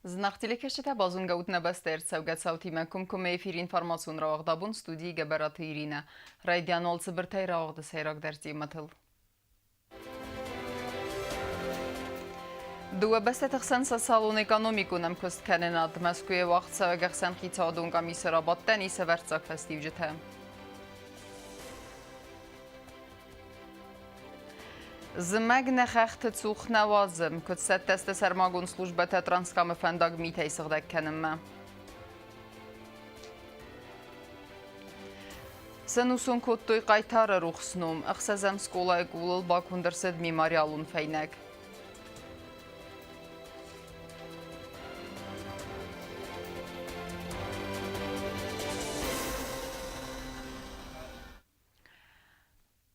Znachtilekeshte bazun gautna bester sevgetsavtime kumkum efir informasun ravagdabun studi geberatı irine. Raydian ol sıbırtay ravagdı seyrak dersi matıl. Dua beste تخصنص salon ekonomikunam kust kenenad Moskvaya vaqt sevgexsen xitadun qamis rabatten ise vertsak festivcete. Zmeg nexext tsuch nawazim, kut set teste sermagun slujbete transkam fendag mitej sığdak kenemme. Senusun kuttuy qaytarı ruxsnum, ıxsezem skolay qulul bakundersid memorialun feynek.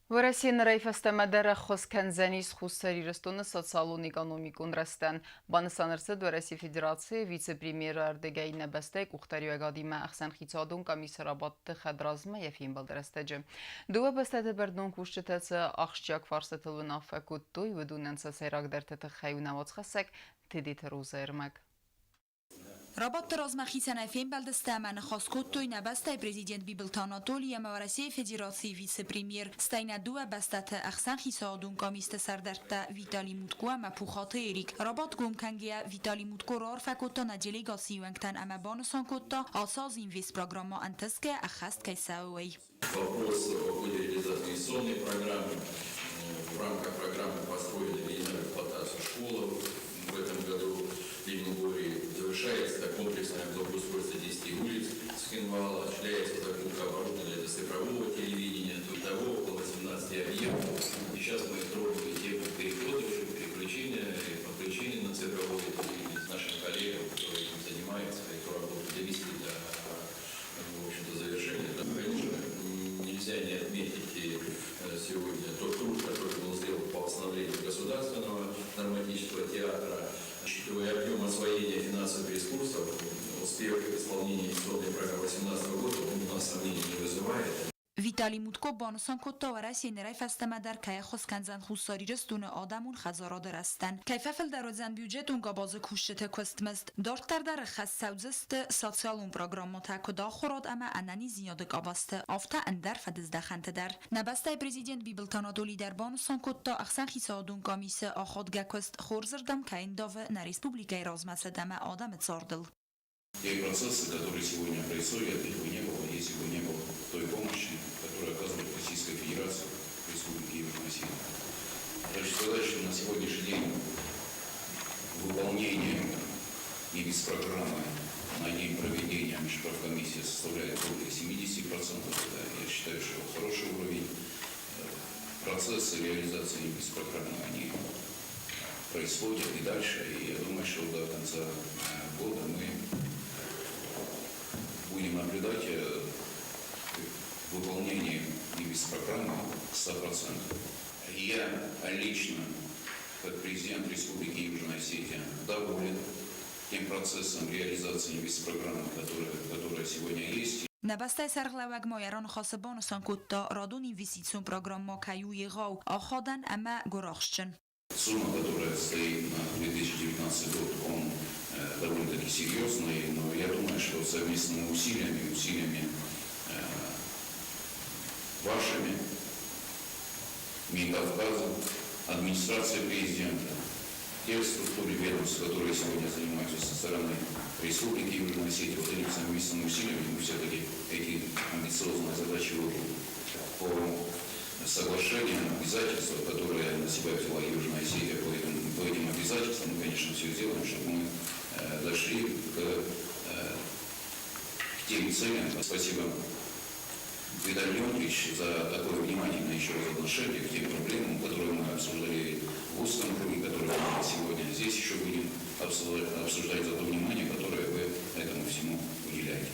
Варасин райфастамадара хосканзанис хуссариристуны социалун экономикун растан. Банысанырсыд Вараси Федерации вице-премьер Ардегайна Бастайк ухтариу агадима ахсан хитсадун комиссарабатты хадразма яфин балдарастаджы. Дуа бастады бардун кушчытацы ахшчак фарсатылвын аффакуттуй выдунанса сайрагдартаты хаюнавацхасак тедиты роза эрмак. رابط رازمخیسن فیم بلدسته من خاص کتوی نبسته پرزیدنت بیبلتاناتولی مورسی فدراسی ویس پریمیر ستین دو بستت اخسن خیسادون کامیست سردرته ویتالی مودکو اما پوخاته ایریک رابط گم کنگه ویتالی مودکو رار فکوتا نجلیگاسی ونگتن اما بانسان کتا آساز این ویس پروگراما انتسکه اخست کیساوی. Вопрос о ходе реализации инвестиционной программы. В рамках программы построили линейную эксплуатацию школы. В этом году в Лениногории завершается комплексное благоустройство 10 улиц Цхинвала, осуществляется закупка оборудования для цифрового телевидения, того около 18 объектов. И сейчас мы пробуем тему перехода, переключения и подключения на цифровое телевидение с нашим коллегам, которые этим занимаются, эту работу довести до, в общем-то, завершения. Конечно, нельзя не отметить сегодня тот труд, который был сделан по восстановлению государственного драматического театра, учитывая объем освоения финансовых ресурсов, успех исполнения инвестиционной программы 2018 года, он у нас сомнений не вызывает. ویتالی مودکو بانسان کتا و رسی نرای فستمه در که خسکنزن خوصاری رستون آدمون خزارا درستن. کیففل در روزن بیوجتون گاباز کوشته کستمست دارتر در خس سوزست سوسیالون پروگراماتا کدا خوراد اما انانی زیاده گاباسته آفتا اندر فدزدخنت در. نبسته پرزیدنت بیبلتاناتولی در بانسان کتا اخسن خیسادون کامیسه آخاد گکست خورزردم که این داوه نا республикой размасадаме آدم цордл. Те процессы, которые сегодня происходят, если бы не было той помощи, которую оказывает Российская Федерация Республики Южная Осетия. Хочу сказать, что на сегодняшний день выполнение и без программы на день проведения межправкомиссии составляет более 70%. Это, я считаю, что хороший уровень. Процессы реализации без программы они происходят и дальше. И я думаю, что до конца года мы будем наблюдать выполнение без программы 100%. Я лично, как президент Республики Южная Осетия, доволен тем процессом реализации без программы, которая сегодня есть. نبسته سرغلوگ مایران خاص بانسان کتا رادون инвестицион программа каюи гау آخادن اما گراخشن. Сумма, которая стоит на 2019 год, он довольно-таки серьезный, но я думаю, что совместными усилиями вашими, Минкавказа, администрации президента, тех структур и ведомств, которые сегодня занимаются со стороны Республики Южная Осетия, вот этими совместными усилиями мы все-таки эти амбициозные задачи выполним. По соглашениям, обязательствам, которые на себя взяла Южная Осетия, по этим обязательствам мы, конечно, все сделаем, чтобы мы дошли к тем целям. Спасибо, Виталий Леонидович, за такое внимательное еще раз отношение к тем проблемам, которые мы обсуждали в узком круге, которые мы сегодня здесь еще будем обсуждать, за то внимание, которое вы этому всему уделяете.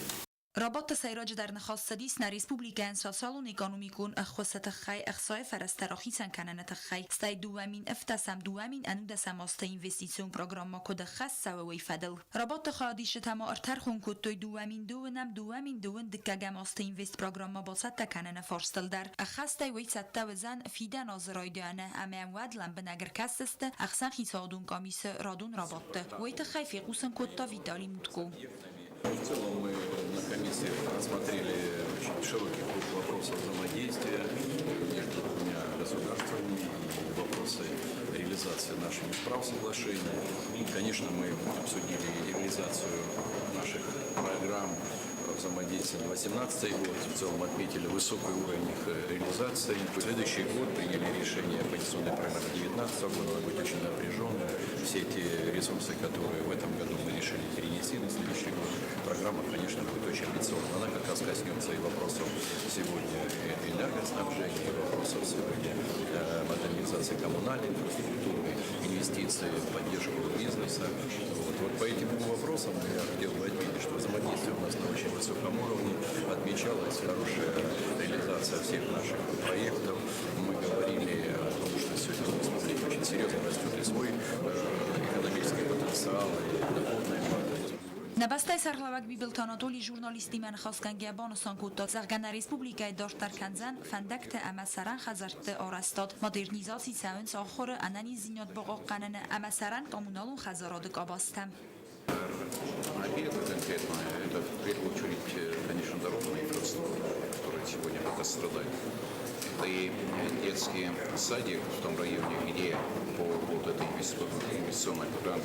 رابط سیراج در نخستدیس نا ریسپوبلیکان سوسیالون اکونومیکون اخوست خی اخصای فرستراخی سنکنن تخی ستای دوامین افتسم دوامین انودسم است اینوستیسیون پروگرام کد خاص سوی فدل رابط خادیش تما ارتر خون کد توی دوامین دون دکگم است اینوست پروگرام با ست کنن فرستل در اخستای وی ست وزن فیده نازرای دانه اما ودلن بنگر کسست اخسن خیسادون کامیس رادون رابط وی تخی فی قوسن کد تا ویتالی متکو В целом мы на комиссии рассмотрели очень широкий круг вопросов взаимодействия между двумя государствами и вопросы реализации наших прав соглашения. И, конечно, мы обсудили реализацию наших программ взаимодействия на 2018 год. В целом отметили высокий уровень их реализации. В следующий год приняли решение по инвестиционной программе 2019 года. Она будет очень напряженной. Все эти ресурсы, которые в этом году мы решили перенести на следующий год, программа, конечно, будет очень амбициозна. Она как раз коснется и вопросов сегодня энергоснабжения, и вопросов сегодня модернизации коммунальной инфраструктуры, инвестиций в поддержку бизнеса. Вот по этим вопросам я хотел бы отметить, что взаимодействие у нас на очень высоком уровне, отмечалась хорошая реализация всех наших проектов. Мы говорили о том, что сегодня в республике очень серьезно растет и свой экономический потенциал, и доходная база. نبسته سرغلوک بی بلتاناتولی ژورنالیستی من خواستگنگی بانستان کوتا زرگن ریسپوبلیکای داشتر کنزن فندکت اما سران خزرت آرستاد مدرنیزاسی ساونس آخر انانی زینات بقا قنن اما سران کامونالون خزارادک آباستم. Объекты конкретно, это в первую очередь, конечно, дорожная инфраструктура, которая сегодня пока страдает. Это и детский садик в том районе, где по вот этой инвестиционной программе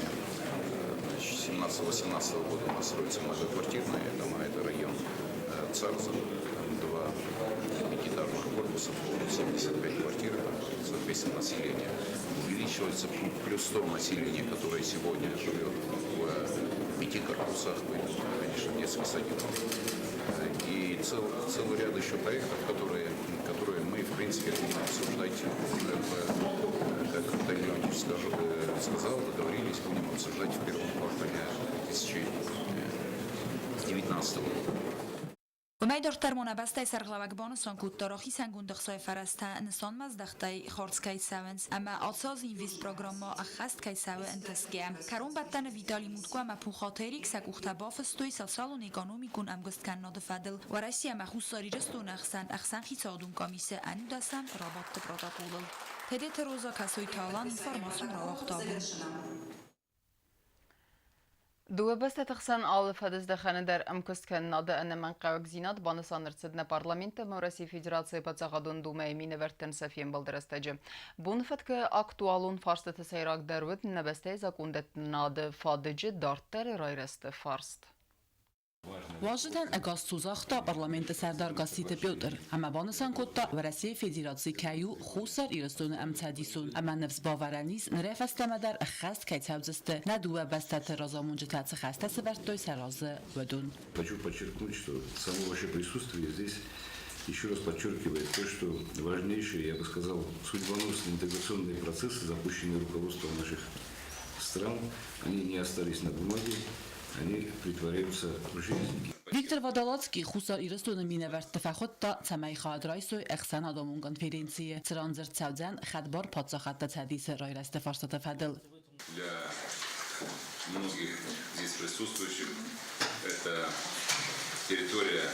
17-18 года у нас строятся многоквартирные дома, это район Царза, два пятиэтажных корпуса, 75 квартир, соответственно, население. Увеличивается плюс 100 населения, которое сегодня живет в 5 корпусах, конечно, детских садиков. И целый ряд еще проектов, которые мы, в принципе, будем обсуждать, как Виталий Леонидович сказал, договорились, будем обсуждать в первом квартале 2019 года. ومی داشتر منبسته سرغلوک بانستان کوتا راخی سنگوندخ سای فرسته نسان مزدخته خارج کی ساونس اما آساز اینویست پروگرام ما اخست کی ساو انتسگه کرون بدتن ویتالی مودکو اما پو خاطری کسک اخته بافستوی سالون اکانومی کن امگست کناد فدل و رسی اما خوصاری رستون اخسن خیصادون کامیسه انو دستم رابط پروتاکولل هده تروزا کسوی تالان انفارماسون را اختابون دو بسته تخسن آل فدز دخانه در امکست که ناده ان منقعک زینات بانسان رسدن پارلمنت مورسی فدراسیه پتساقدون دومه مینه ورتن سفیم بلدرستجه. بونفت که اکتوالون فارست تسیراک درود نبسته زکوندت ناده فادجه دارتر رایرست فارست. واجدن اگاستوزاختا پارلمنت سردار گاسیت پیوتر اما بانسان کتا ورسی فدراسی کیو خوسر ایرستون امتدیسون اما نفس باورانیز نرفست مدر اخست کی تابزسته ندوه بسته رازامونج تاц خسته سبرتوی سرازه ودون. Хочу подчеркнуть, что само ваше присутствие здесь еще раз подчеркивает то, что важнейшие, я бы сказал, судьбоносные интеграционные процессы, запущенные руководством наших стран, они не остались на бумаге, они притворяются в жизнь. Виктор Водолацкий خوسر ایرستون مینورد تفخد تا سمای خواهد رایسوی اخسان آدامون конференции ترانزر تساودزن خدبار پادساخت تحدیث رایرست فارست فدل. Для многих здесь присутствующих это территория,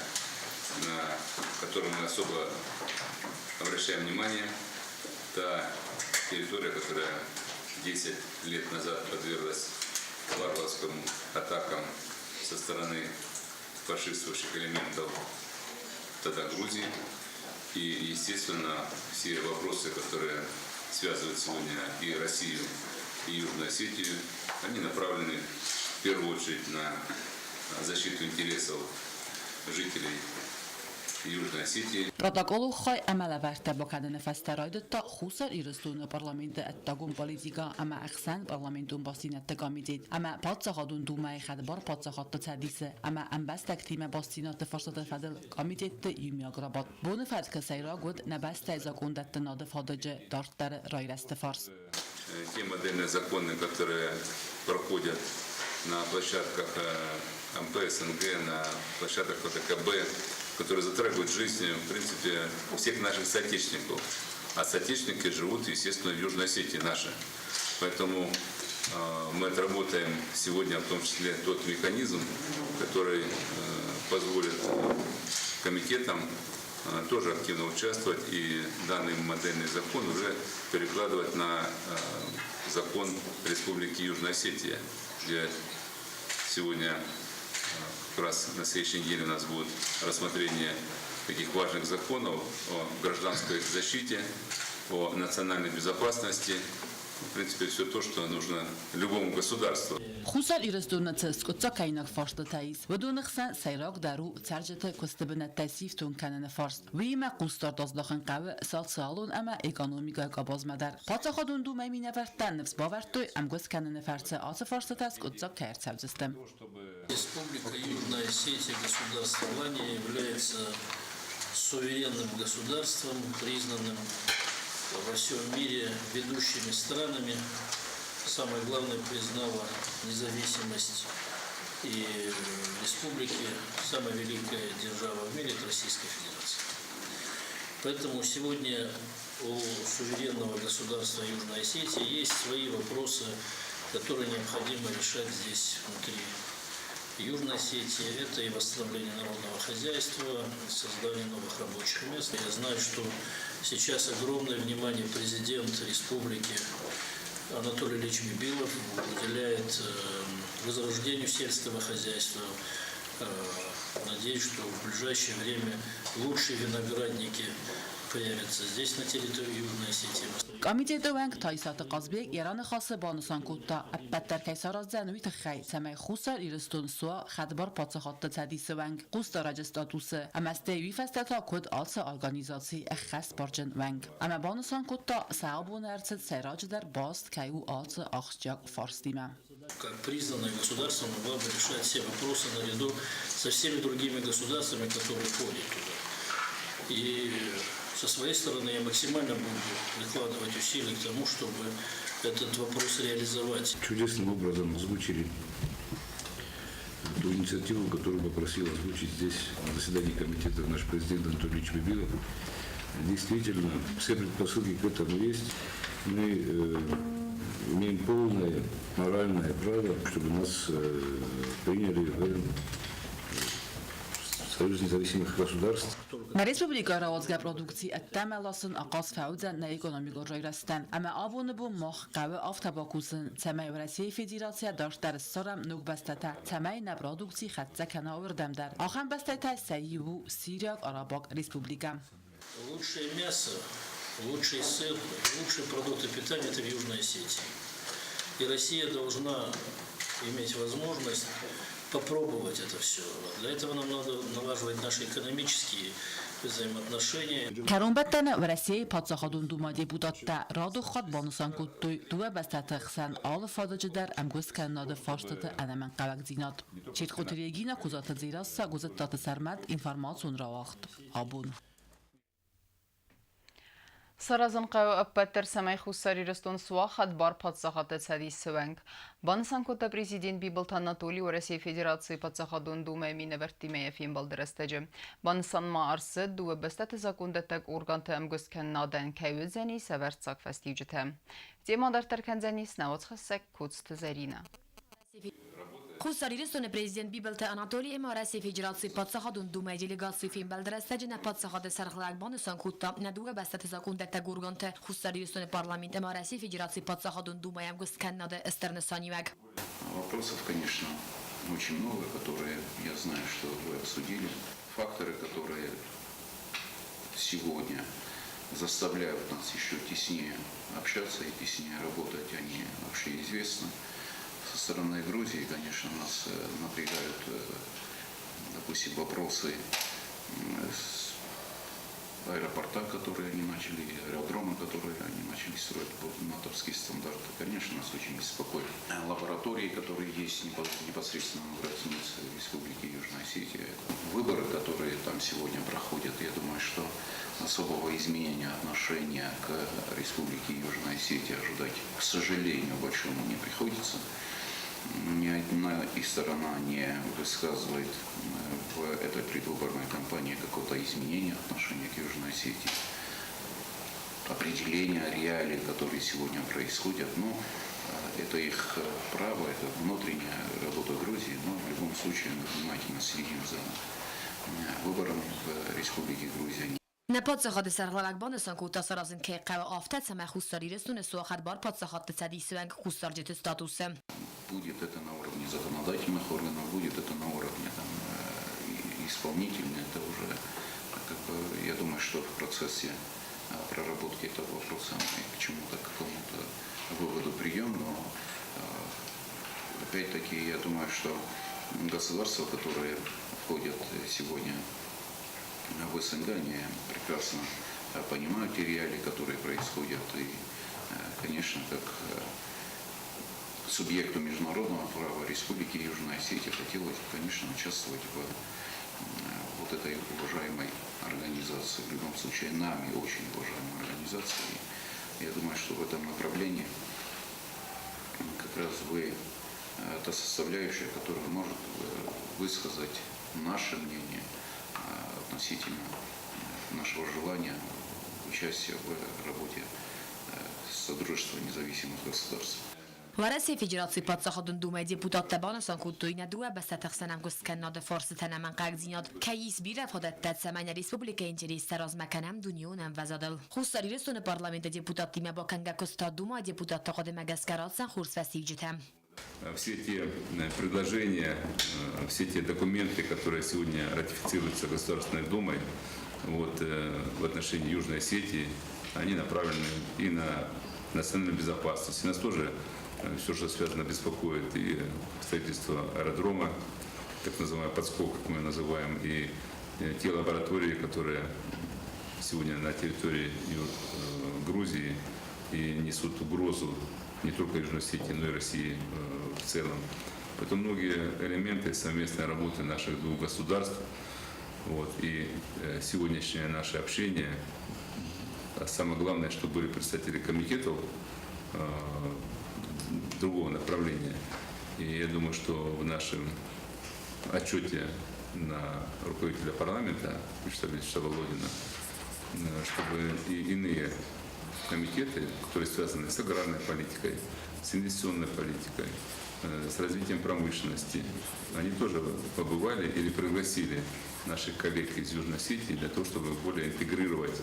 на которую мы особо обращаем внимание. Та территория, которая 10 лет назад подверглась варварским атакам со стороны фашистских элементов тогда Грузии. И, естественно, все вопросы, которые связывают сегодня и Россию, и Южную Осетию, они направлены в первую очередь на защиту интересов жителей Южной Осетии. Protokollu خای عمل ورته با کدن فستراید تا خوسر ایرستون پارلمنت اتاگون پالیتیکا اما اخسن پارلمنتون باستینت تگامیدید اما پادساخادون دومای خدبار پادساخات تحدیثه اما انبستک تیم باستینات فرصت فدل کامیتیت یومیاگراباد بون فرد که سیرا گود نبست ایزا گوندت ناده فادجه دارت در رایرست فارس. Те модельные законы, которые проходят на площадках АМП, СНГ, на площадках ОДКБ, которые затрагивают жизнь, в принципе, всех наших соотечественников. А соотечественники живут, естественно, в Южной Осетии наши. Поэтому мы отработаем сегодня в том числе тот механизм, который позволит комитетам тоже активно участвовать и данный модельный закон уже перекладывать на закон Республики Южная Осетия, где сегодня как раз на следующей неделе у нас будет рассмотрение таких важных законов о гражданской защите, о национальной безопасности. В принципе, все то, что нужно любому государству. Хусар ирстунат скотцакайнак фаршта таис. Вдунхсан сайрак дару царжата костабнат тасиф тун канан фарс. Вима кустар дазлахан قوه социалун ама экономика габазмадар. Патахадун ду маймина вартан нфс бавартой амгос канан фарса аса фарса тас скотцак кайрцавзистем. Республика Южная Осетия, государство Алания, является суверенным государством, признанным во всем мире ведущими странами. Самое главное, признала независимость и республики, самая великая держава в мире – это Российская Федерация. Поэтому сегодня у суверенного государства Южной Осетии есть свои вопросы, которые необходимо решать здесь, внутри Южной Осетии. Это и восстановление народного хозяйства, создание новых рабочих мест. Я знаю, что сейчас огромное внимание президент республики Анатолий Ильич Бибилов уделяет возрождению сельского хозяйства. Надеюсь, что в ближайшее время лучшие виноградники появятся здесь, на территории Южной Осетии. Комитет Ванг Тайсата Казбек Иран хасы банусан кутта Аббаттар Кайсараздан витхай самай хусар ирстун суа хадбар патсахатта тадис Ванг Куста рajistatuсы амасте вифастата код алса организации ахас баржан Ванг ама банусан кутта саабун арцет сайрадждар баст кайу алса ахчак фарстима. Как признанное государство могло бы решать все вопросы наряду со всеми другими государствами, которые входят туда. И со своей стороны я максимально буду прикладывать усилия к тому, чтобы этот вопрос реализовать. Чудесным образом озвучили ту инициативу, которую попросил озвучить здесь на заседании комитета наш президент Анатолий Ильич Бибилов. Действительно, все предпосылки к этому есть. Мы имеем полное моральное право, чтобы нас приняли в Союз независимых государств. На республика Равазга продукции التملاسن أقاس فعودا نا إيكونوميكو جايرستن أما أبون بو مخ قوة أفتباكوسن تماي ورسي فيدراسيا داشت در السرم نوك بستتا تماي نبرودكسي خدزا كناور دمدر آخر بستتا سيبو سيرياك أراباك республика. Лучшее мясо, лучший сыр, лучшие продукты питания – это в Южной Осетии. И Россия должна иметь возможность попробовать это все. Для этого нам надо налаживать наши экономические взаимоотношения. Карумбаттана в России подсахадун дума депутатта раду ход бонусан куттуй дуа бастата хсан ал фададждар амгус канада фаштата анаман qavak zinat. Чирхутерегина кузата зираса гузаттата сармат информацион равахт. Абун. Սարազն կայո ապպատեր սամայ խուսարի ռստոն սուախատ բար պատսախատեց հադի սվենք։ Բանսան կոտա պրեզիդենտ Բիբլտ Անատոլի Օրեսիի Ֆեդերացիի պատսախատուն դում է մինը վերտի մեև իմբալ դրստեջը։ Բանսան մա արսը դուը բստատ զակունդետակ ուրգանթը ամգուսքեն նադեն կայուզենի սավերցակ վաստիջըթը։ Ձեմադար տարկանձենիս նավոց խսեք կուց տզերինը։ Хусарирстон президент Бибелте Анатолий Эмараси Федерации подсахадун думай делегации фим балдрастаджина подсахады сархлак бонусан кутта на дуга бастат закундетта гурганте Хусарирстон парламент Эмараси Федерации подсахадун думай амгус Канада эстернесанивак. Вопросов, конечно, очень много, которые, я знаю, что вы обсудили. Факторы, которые сегодня заставляют нас еще теснее общаться и теснее работать, они вообще известны. Со стороны Грузии, конечно, нас напрягают, допустим, вопросы аэропорта, которые они начали, аэродрома, которые они начали строить под натовские стандарты. Конечно, нас очень беспокоит. Лаборатории, которые есть непосредственно в границе Республики Южная Осетия. Выборы, которые там сегодня проходят, я думаю, что особого изменения отношения к Республике Южная Осетия ожидать, к сожалению, большому не приходится. ни одна из сторона не высказывает в этой предвыборной кампании какого-то изменения отношения к Южной Осетии. Определения реалий, которые сегодня происходят, но это их право, это внутренняя работа Грузии, но в любом случае мы внимательно следим за выбором в Республике Грузия. نه پادشاهات سرخلاقبان سانکوتا سرازن که قوا آفتت سمه خوستاری رسون سوخت بار پادشاهات تسدی سوانگ خوستار جت статус. Будет это на уровне законодательных органов, будет это на уровне исполнительных, это уже, я думаю, что в процессе проработки этого вопроса мы к чему-то, к какому-то выводу придем, но опять-таки я думаю, что государства, которые входят сегодня в СНГ, они прекрасно понимают те реалии, которые происходят, и, конечно, как субъекту международного права Республики Южная Осетия хотелось, конечно, участвовать в вот этой уважаемой организации, в любом случае нами очень уважаемой организации. Я думаю, что в этом направлении как раз вы та составляющая, которая может высказать наше мнение относительно нашего желания участия в работе Содружества независимых государств. ورئیس فدراسیون پادشاهان دومای دیپوتات تبان سانکوتوی ندوه بسته تخسنم گست کناد فارس تنمن قاعدینات کیس بیره فدت تسمن ریسپوبلیکا اینجری سراز مکنم دنیونم وزادل خوستاری رسون پارلمنت دیپوتات تیم با کنگا کستا دوما دیپوتات تقدم مگسکرات سن خورس وسیجتم. Все те предложения, все те документы, которые сегодня ратифицируются Государственной Думой в отношении Южной Осетии, они направлены и на национальную безопасность. И нас тоже все, что связано, беспокоит, и строительство аэродрома, так называемый подскок, как мы называем, и те лаборатории, которые сегодня на территории Грузии и несут угрозу не только Южной Осетии, но и России в целом. Поэтому многие элементы совместной работы наших двух государств и сегодняшнее наше общение, а самое главное, что были представители комитетов другого направления. И я думаю, что в нашем отчете на руководителя парламента, Вячеслава Володина, чтобы и иные комитеты, которые связаны с аграрной политикой, с инвестиционной политикой, с развитием промышленности, они тоже побывали или пригласили наших коллег из Южной Осетии для того, чтобы более интегрировать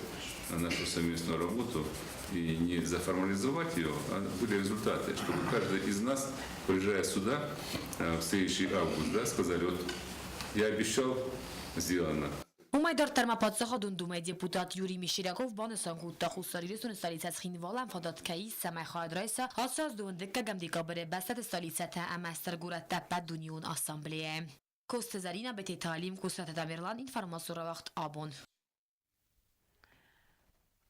нашу совместную работу и не заформализовать ее, а были результаты, чтобы каждый из нас, приезжая сюда в следующий август, сказали, я обещал, сделано. Умайдар терма پادشاهان دومای دیپوتات یوری میشیراکوف بان سانکوتا خوستاری رسون سالیت خینوالم فدات کیس سمای خواهد رایسا آساز دون دکه گم دیکا بره بسط سالیت امستر گورت تپت دنیون آسامبلیه کوست زرینا به تعلیم کوست دمیرلان این فرماسور وقت آبون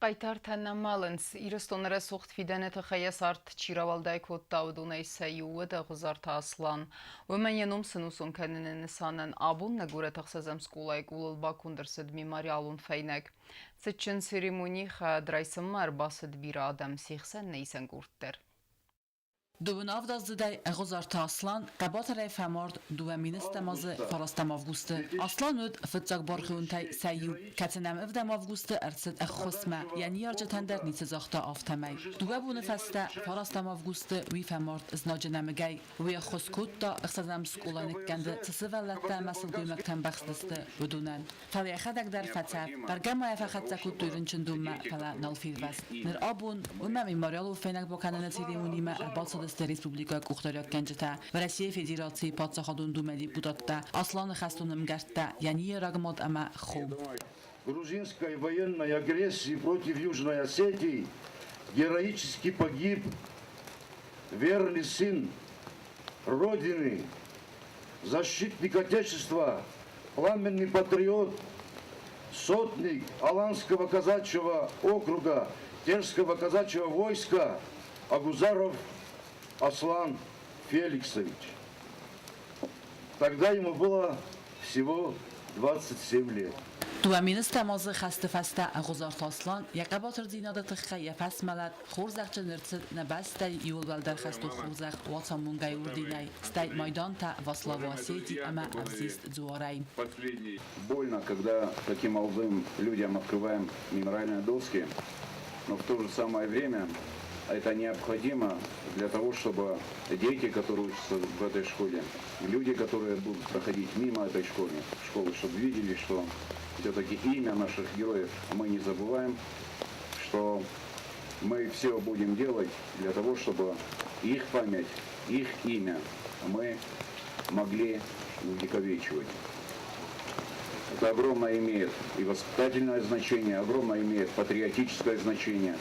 Qaytartanna malens İrastonlara soxt fidaneta xayasart çiravalday kottavdunay sayuwa da guzarta aslan. Ömen yanum sınusun kanının sanan abun nagura taxsazam skolay gulul bakundarsad memorialun feynek. Sıçın seremoni xa draysımar basad bir adam sixsen neysen gurtder. Dubnav dazday Gozarta Aslan qabat rayfamord duvaminist tamazı farastam avgustu. Aslan öd fıtsak barxuntay sayu katinam evdam avgustu arsid xosma yani yarjatandar nitzaxta aftamay. Dubabun fasta farastam avgustu wi famord znajnamgay wi xoskutta ixsazam skolanik kande tsivalatta masl guymaktan baxsdiste budunan. Fali khadak dar fatsab bargama yafaxatsa kuturinchin dumma fala nalfilvas. Nir abun umma memorialu fenak bokanana cerimoni ma balsad Республика Кухтаряк Кенджета в России Федерации подсахадун дума депутатта Аслан Хастуным Гарта Яния Рагмод Ама Ху. Грузинской военной агрессии против Южной Осетии героически погиб верный сын Родины, защитник Отечества, пламенный патриот, сотник Аланского казачьего округа, Терского казачьего войска Агузаров Аслан Феликсович. Тогда ему было всего 27 лет. تو مینست مازه خسته فسته غزار تاسلان یک باتر دیناده تخیه پس ملد خورزخ چنرتد نبسته یول بلدر خستو خورزخ واتسامون گیور دینای ستی مایدان تا واسلاو осетии اما ارزیست زوارای. Больно, когда таким молодым людям открываем мемориальные доски, но в то же самое время это необходимо для того, чтобы дети, которые учатся в этой школе, люди, которые будут проходить мимо этой школы, чтобы видели, что все-таки имя наших героев мы не забываем, что мы все будем делать для того, чтобы их память, их имя мы могли увековечивать. Это огромное имеет и воспитательное значение, огромное имеет патриотическое значение.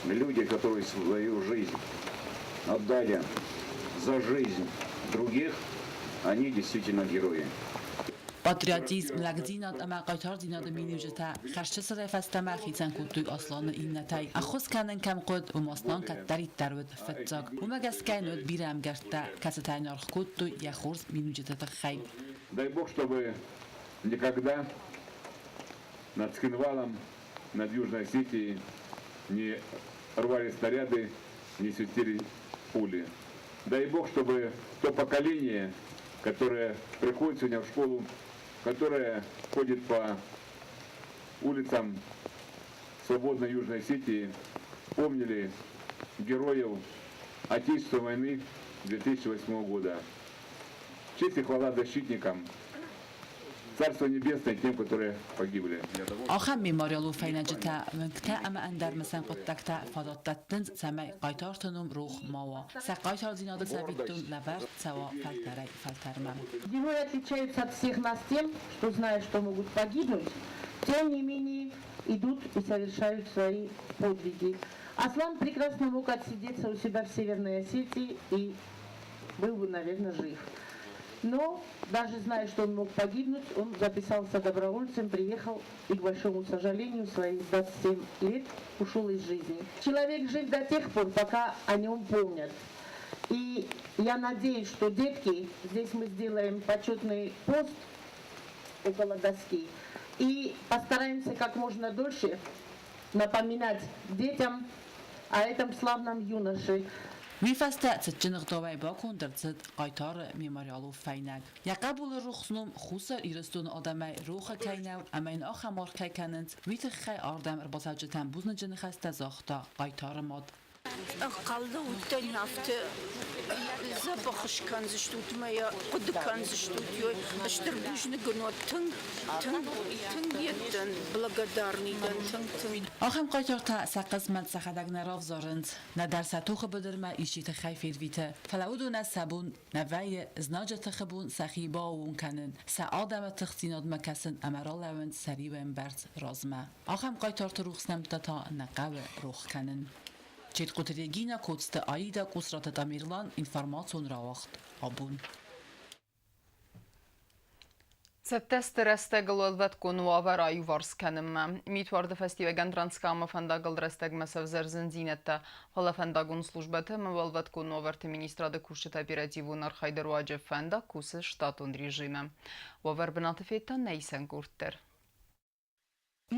Люди, которые свою жизнь отдали за жизнь других, они действительно герои. پاتریاتیسم لگزینات اما قایتار دیناد مینوجتا خرچه سر فستما خیتن کتوی اصلان این نتای اخوز کنن کم قد و مصنان کت دارید درود فتزاق و مگس کنود بیرم گرتا کسی نارخ کتوی یا خورز مینوجتا تخیل. Дай Бог, чтобы никогда над Цхинвалом, над Южной Осетией не рвали снаряды, не свистели пули. Дай Бог, чтобы то поколение, которое приходит сегодня в школу, которое ходит по улицам свободной Южной Осетии, помнили героев Отечественной войны 2008 года. Честь и хвала защитникам, Царство Небесное тем, которые погибли. آخر میماریالو فینجتا منکتا اما اندر مثلا قطعتا فاداتتنز سمای قایتار تنوم روح ماوا سقایتار دیناد سویتون لبرد سوا فلترای فلترمم. Герои отличаются от всех нас тем, что, зная, что могут погибнуть, тем не менее идут и совершают свои подвиги. Аслан прекрасно мог отсидеться у себя в Северной Осетии и был бы, наверное, жив. Но, даже зная, что он мог погибнуть, он записался добровольцем, приехал и, к большому сожалению, в свои 27 лет ушел из жизни. Человек жив до тех пор, пока о нем помнят. И я надеюсь, что детки, здесь мы сделаем почетный пост около доски и постараемся как можно дольше напоминать детям о этом славном юноше. میفسته تجنق دوای باکن در زد قایتار میماریالو فینگ. یقبول روخنم خوصر ایرستون آدمای روخ کینو اما این آخر مارکای کنند ویت خی آردم ارباساجتن بوزن جنخست زاختا قایتار ماد. قلده وتاني هفته زبخش كان زشتوت مايا قد كان زشتوت يوي اشتر بوجن قنوات تن يدن بلغدارني تن آخم قایتار تا سقز من سخدگ نراف زارند ندر ستوخ بدر ما ایشیت خیفیر ویته فلعودو نسبون نوی ازناج تخبون سخیبا اون کنن سعادم تختیناد مکسن امرالوند سریوین برد رازمه آخم قایتار تروخسنم تا نقاو روخ کنن چیت قطریگینا کوتست آیدا قصرات دامیرلان اینفرماسیون راوخت آبون. Սեպտեստրեստեգ լոլվետ կոնուավար այու վարսքանմը։ Միտվարդը ֆեստիվեգան տրանսկամը ֆանդագլ դրեստեգ մսև զերզնձինետը հոլաֆանդագուն սլուժբեթը մվալվետ կոնուավարդը մինիստրադը կուշտ օպերատիվուն արխայդերու աջև ֆանդա կուսը շտատուն ռեժիմը։ Վավար բնատը ֆետան նեյսեն կուրտեր։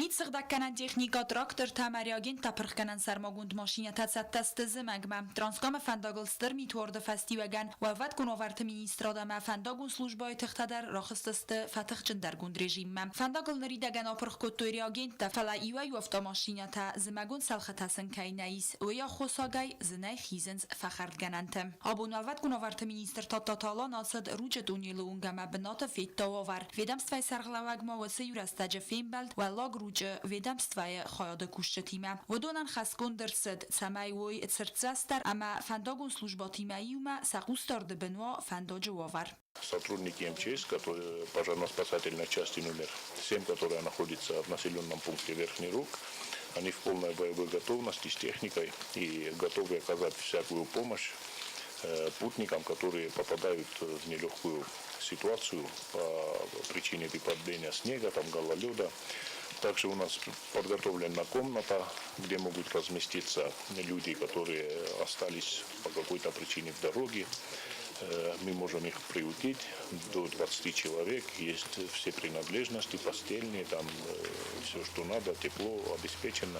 Niet zich dat kennen technica tractor tamarjagin taprig kennen sermagund machine tatset testeze megme. Transkame fendagelster mit worden festiwegen و wat kon overt ministrada me fendagun slujbay tichtader rakhsteste fatich dergund regime. Fendagel neridegen aprig kotoriagin ta fala iwa yofta machine ta zemagun selkhatasen kainais و یا khosagay znay khizens fakhard genante. Abun wat kon overt minister tatala nasad ruj dunilungama benat fit tovar. Vedamstwa serglawagma و seyurastaj fembeld و lag روجه ведомствая خواهد کشتیمه و دونن خسکون درصد سمایوی церцастер اما фандагун служба тимаиума сакустард бенуа фандоджи вавар. Сотрудники МЧС, которые пожарно-спасательной части номер 7, которая находится в населенном пункте Верхний Рог, они в полной боевой готовности с техникой и готовы оказать всякую помощь путникам, которые попадают в нелегкую ситуацию по причине выпадения снега, там гололеда. Также у нас подготовлена комната, где могут разместиться люди, которые остались по какой-то причине в дороге. мы можем их приутить до 20 человек. Есть все принадлежности, постельные, там все, что надо, тепло обеспечено.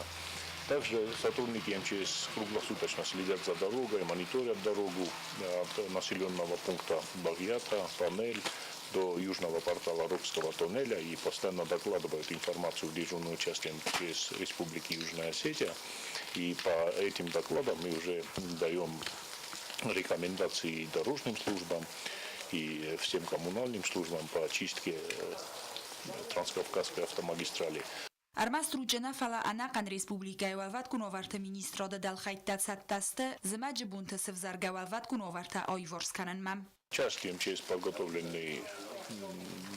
Также сотрудники МЧС круглосуточно следят за дорогой, мониторят дорогу от населенного пункта Багьята, Панель до южного портала Рогского тоннеля и постоянно докладывают информацию в дежурную часть МЧС Республики Южная Осетия. И по этим докладам мы уже даем рекомендации дорожным службам и всем коммунальным службам по очистке Транскавказской автомагистрали. Armas rujena fala anaqan Respublikaya walvat kunovarta ministroda dalxaytta sattaste zimaj buntasıv zarga walvat kunovarta ayvorskanan mam. Части МЧС подготовлены,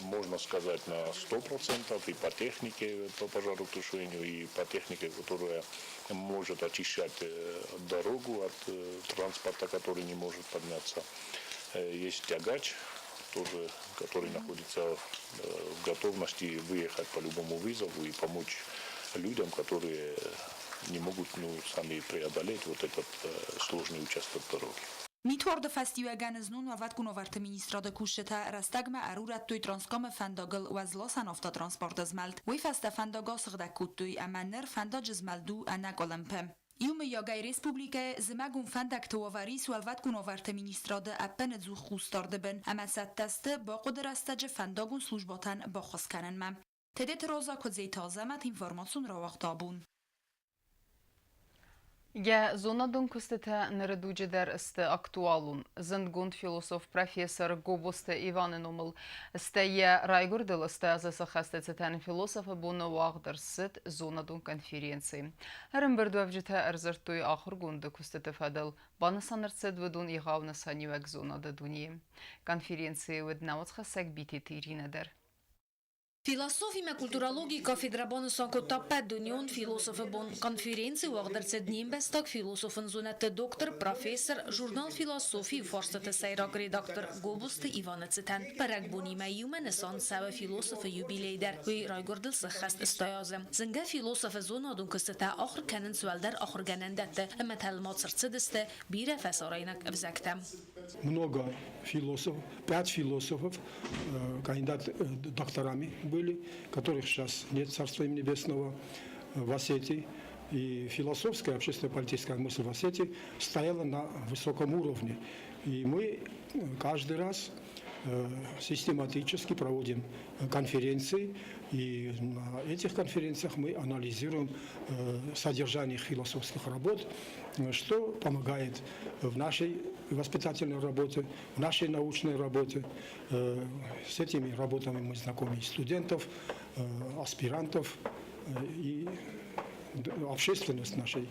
можно сказать, на 100% и по технике по пожаротушению, и по технике, которая может очищать дорогу от транспорта, который не может подняться. Есть тягач, тоже, который находится в готовности выехать по любому вызову и помочь людям, которые не могут сами преодолеть вот этот сложный участок дороги. Mitwarda festivagan znun walvat kunovarta ministroda kusheta rastagma arurat toy transkam fandagel wazlosan afta transport zmalt. We festa fandaga sgda kutoy amaner fandaj zmaldu anagolampem. Iume jagaj Respublike zmagun fandak tovaris walvat kunovarta ministroda appen zu khustardaben ama sattaste ba qodrastaje fandagun slujbatan ba khoskanan mam. Tedet roza kodzeta zamat informacjon rawaqtabun. Я зонадон кустета наредуджи дер сте актуалун. Зендгунд философ профессор Гобосте Иваненомл сте я райгурдел сте азаса хастецетен философа буна вагдер сет зонадон конференции. Ремберду авжита арзартуй ахургунда кустета фадел банасанарцет ведун игавна санивек зонада дуни. Конференции веднавац хасек битит иринедер. Философия и культурология кафедрабон санкотапа дунион философы бон конференции вагдерце днем бестак философын зонете доктор, профессор, журнал философии форсете сайрак редактор Гобусты Иванецетен. Парак буни маюмен сан сава философы юбилейдер. Уй райгордел сахаст استایازم. زنگه فیلسوف زون آدم کسته آخر کنن سوال در آخر گنندته اما تعلیمات سرچدسته بیره فسارینک افزکتم. Много философов, 5 философов, кандидат докторами были, которых сейчас нет, царства им небесного, в Осетии. И философская, общественно-политическая мысль в Осетии стояла на высоком уровне. И мы каждый раз систематически проводим конференции, и на этих конференциях мы анализируем содержание их философских работ, что помогает в нашей воспитательной работе, в нашей научной работе. С этими работами мы знакомим студентов, аспирантов и общественность нашей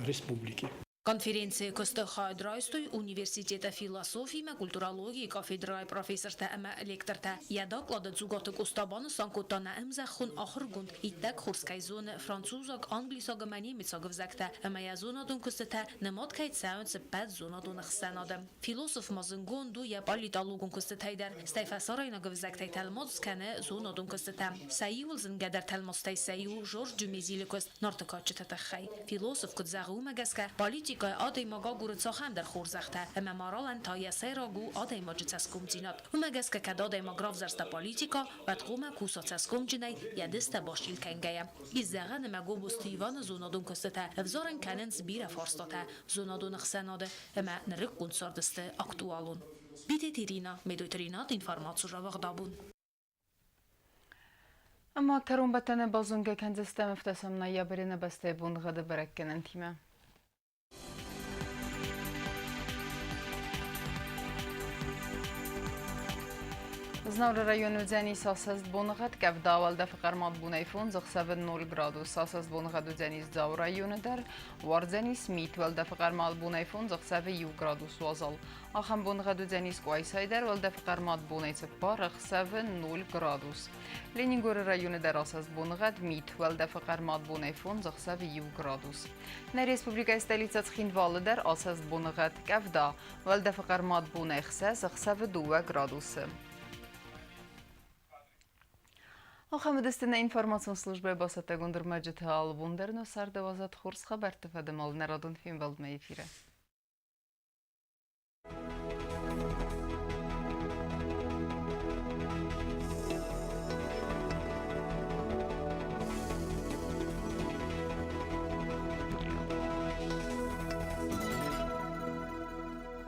республики. Конференция Костахайдрайстой университета философии и культурологии кафедрай профессор Тама лекторта. Я доклада зугата Костабана санкотана эмзахун ахргунд и так хорской зоны французок, англисок, немецок взакта. Ама я зона дун костата намот кайт саунс 5 зона дун хсанадам. Философ мазынгон ду я политологун костатайдар. Стайфасарайна гвзактай талмот скане зона дун костата. Саиул зингадар талмостай саиу Жорж Дюмезили кост нортакачта хай. Философ кодзагу магаска политик آدی ماگا گورد ساخن در خورزخته اما مارالن تا یسه را گو آدی ماجی چسکم جینات و مگس که کداده ما گراف زرستا پالیتیکا و تقوم کوسا چسکم جینای یا دسته باشیل کنگه ایزدغن مگو بستیوان زونادون کستته افزارن کننز بیره فارستاته زونادون خسناده اما نرک گونسار دسته اکتوالون بیده تیرینا میدویترینات اینفارماتسو را وقدابون اما ترون بتنه بازونگه کنزسته مفتسم نیابرین بسته بونغده برکنن تیمه Znavr rayonu dzeni sasast bonğat kev davalda faqarmat bunayfon zıxsavın 0 gradus sasast bonğat dzeni zav rayonu der var dzeni smit valda faqarmat bunayfon zıxsavı 1 gradus wazal axam bonğat dzeni squaysayder valda faqarmat bunaytsıp par zıxsavı 0 gradus Leningor rayonu der asast bonğat mit valda faqarmat bunayfon zıxsavı 1 gradus Na Respublika stolica Txinvalı der asast bonğat kev da valda faqarmat bunayxsa zıxsavı 2 gradus Охамедестина информацион служба басата гундер маджета албундерно сар 12 хорс хабар тефадем ал нарадун фин валдма эфире.